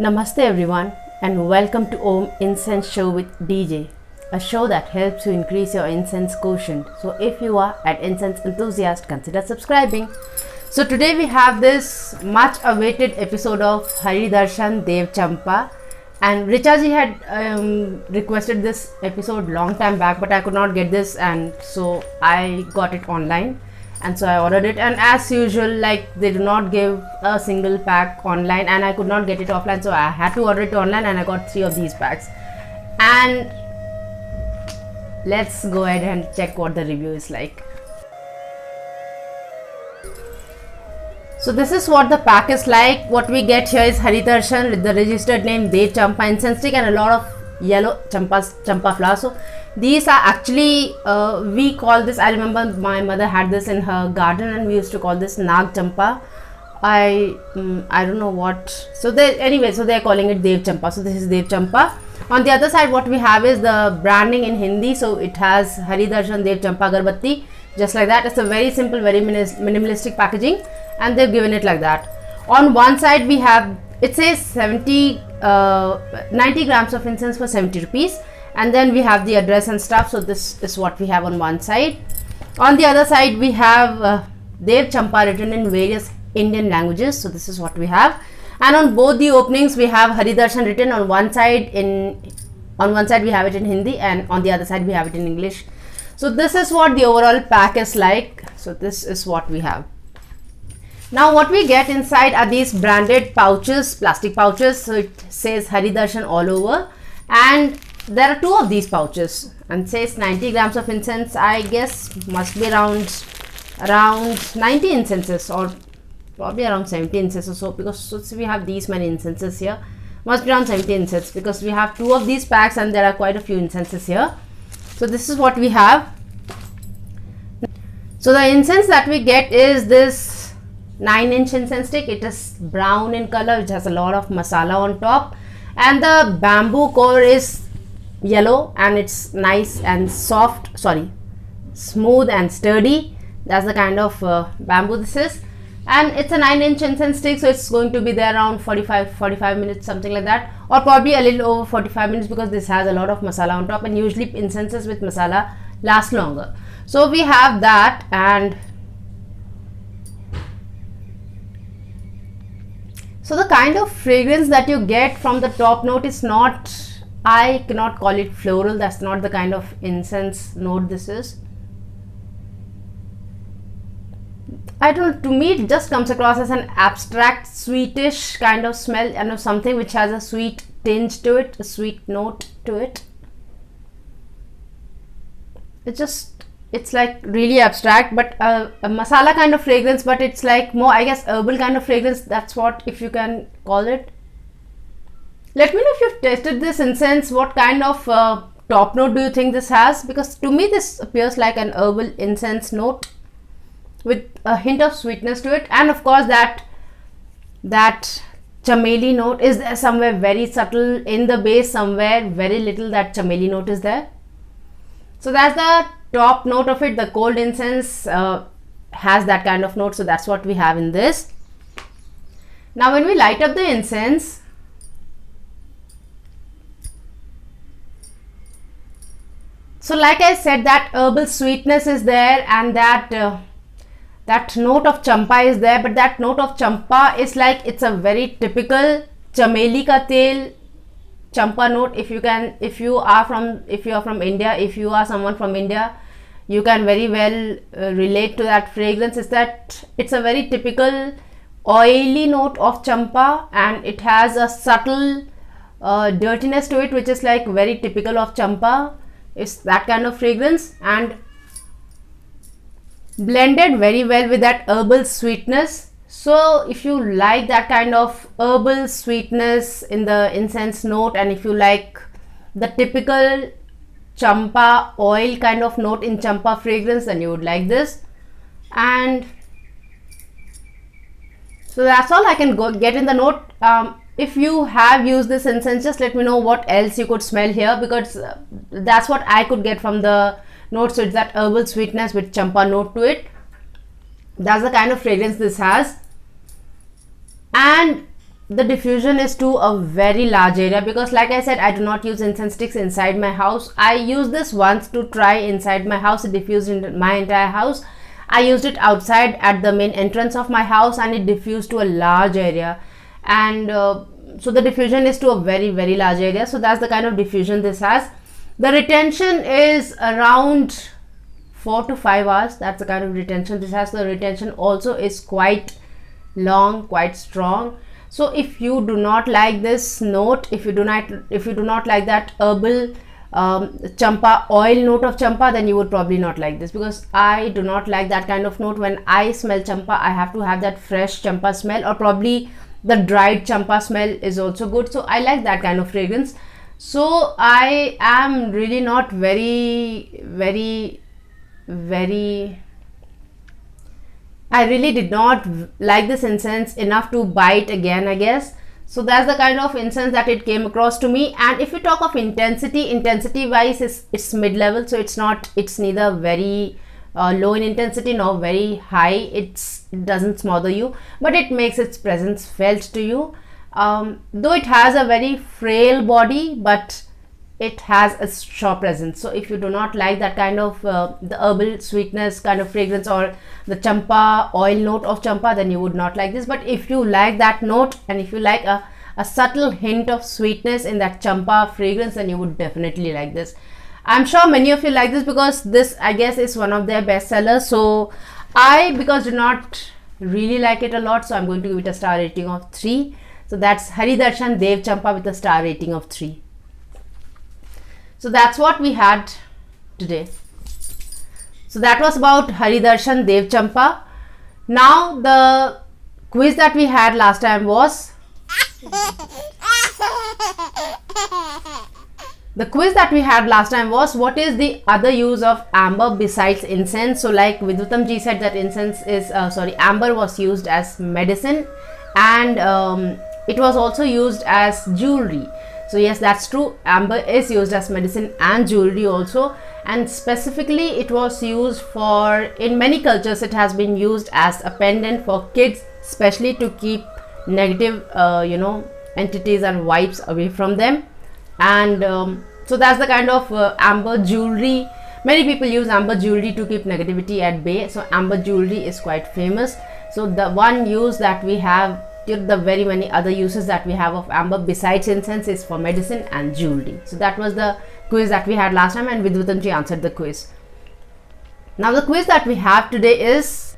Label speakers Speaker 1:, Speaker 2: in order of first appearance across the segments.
Speaker 1: Namaste everyone and welcome to Om Incense Show with DJ, a show that helps you increase your incense quotient. So if you are an incense enthusiast, consider subscribing. So today we have this much awaited episode of Darshan Dev Champa, and Richaji had requested this episode long time back, but I could not get this, and so I got it online. And so I ordered it, and as usual, like, they do not give a single pack online, and I could not get it offline, so I had to order it online, and I got 3 of these packs. And let's go ahead and check what the review is like. So this is what the pack is like. What we get here is Darshan with the registered name Dev Champa Incense stick and a lot of yellow champa flowers. So these are actually we call this, I remember my mother had this in her garden and we used to call this Nag Champa. I don't know what, so they're calling it Dev Champa. So this is Dev Champa. On the other side, what we have is the branding in Hindi. So it has Darshan Dev Champa Agarbatti, just like that. It's a very simple, very minimalistic packaging, and they've given it like that. On one side we have, it says 90 grams of incense for 70 rupees, and then we have the address and stuff. So this is what we have on one side. On the other side we have Dev Champa written in various Indian languages. So this is what we have, and on both the openings we have Darshan written on one side we have it in Hindi, and on the other side we have it in English. So this is what the overall pack is like. So this is what we have. Now what we get inside are these branded pouches, plastic pouches. So it says Darshan all over, and there are 2 of these pouches, and says 90 grams of incense. I guess must be around 90 incenses, or probably around 70 incenses or so, because so we have these many incenses here. Must be around 70 incenses because we have 2 of these packs and there are quite a few incenses here. So this is what we have. So the incense that we get is this 9-inch incense stick. It is brown in color, which has a lot of masala on top, and the bamboo core is yellow, and it's nice and smooth and sturdy. That's the kind of bamboo this is, and it's a 9-inch incense stick, so it's going to be there around 45 minutes, something like that, or probably a little over 45 minutes, because this has a lot of masala on top, and usually incenses with masala last longer. So we have that, and so the kind of fragrance that you get from the top note is not, I cannot call it floral. That's not the kind of incense note this is. I don't know, to me it just comes across as an abstract sweetish kind of smell, and something which has a sweet tinge to it, a sweet note to it. It's like really abstract, but a masala kind of fragrance, but it's like more, I guess, herbal kind of fragrance. That's what, if you can call it. Let me know if you've tasted this incense. What kind of top note do you think this has? Because to me this appears like an herbal incense note with a hint of sweetness to it, and of course that chameli note is there somewhere, very subtle in the base somewhere, very little that chameli note is there. So that's the top note of it. The cold incense has that kind of note, so that's what we have in this. Now when we light up the incense, so like I said, that herbal sweetness is there, and that note of champa is there, but that note of champa is like, it's a very typical chameli ka tel champa note. If you are from India, if you are someone from India, you can very well relate to that fragrance. Is that it's a very typical oily note of champa, and it has a subtle dirtiness to it, which is like very typical of champa. It's that kind of fragrance, and blended very well with that herbal sweetness. So if you like that kind of herbal sweetness in the incense note, and if you like the typical champa oil kind of note in champa fragrance, then you would like this. And so that's all I can get in the note. If you have used this incense, just let me know what else you could smell here, because that's what I could get from the note. So it's that herbal sweetness with champa note to it. That's the kind of fragrance this has. And the diffusion is to a very large area, because like I said, I do not use incense sticks inside my house. I used this once to try inside my house. It diffused in my entire house. I used it outside at the main entrance of my house, and it diffused to a large area. And so the diffusion is to a very, very large area. So that's the kind of diffusion this has. The retention is around 4 to 5 hours. That's the kind of retention this has. The retention also is quite long, quite strong. So if you do not like this note, if you do not like that herbal champa oil note of champa, then you would probably not like this, because I do not like that kind of note. When I smell champa, I have to have that fresh champa smell, or probably the dried champa smell is also good. So I like that kind of fragrance. So I am really not I really did not like this incense enough to buy it again, I guess. So that's the kind of incense that it came across to me. And if you talk of intensity wise, it's mid-level. So it's neither very low in intensity nor very high. It doesn't smother you, but it makes its presence felt to you. Though it has a very frail body, but it has a strong presence. So if you do not like that kind of the herbal sweetness kind of fragrance, or the champa oil note of champa, then you would not like this. But if you like that note, and if you like a subtle hint of sweetness in that champa fragrance, then you would definitely like this. I'm sure many of you like this, because this, I guess, is one of their best sellers. So because do not really like it a lot, so I'm going to give it a star rating of 3. So that's Darshan Dev Champa with a star rating of 3. So that's what we had today. So that was about Darshan Dev Champa. Now the quiz that we had last time was what is the other use of amber besides incense? So like Vidhutam ji said that amber was used as medicine, and it was also used as jewelry. So yes, that's true. Amber is used as medicine and jewelry also, and specifically it was used for, in many cultures, it has been used as a pendant for kids, especially to keep negative entities and vibes away from them. And so that's the kind of amber jewelry. Many people use amber jewelry to keep negativity at bay. So amber jewelry is quite famous. So the one use that we have, the very many other uses that we have of amber besides incense, is for medicine and jewelry. So that was the quiz that we had last time, and Vidhutam ji answered the quiz. Now the quiz that we have today is,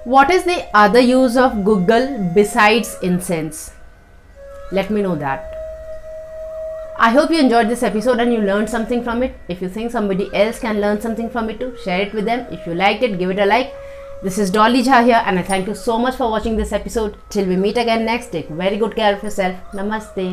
Speaker 1: what is the other use of Google besides incense? Let me know that. I hope you enjoyed this episode and you learned something from it. If you think somebody else can learn something from it too, share it with them. If you liked it, give it a like. This is Dolly Jha here, and I thank you so much for watching this episode. Till we meet again next, take very good care of yourself. Namaste.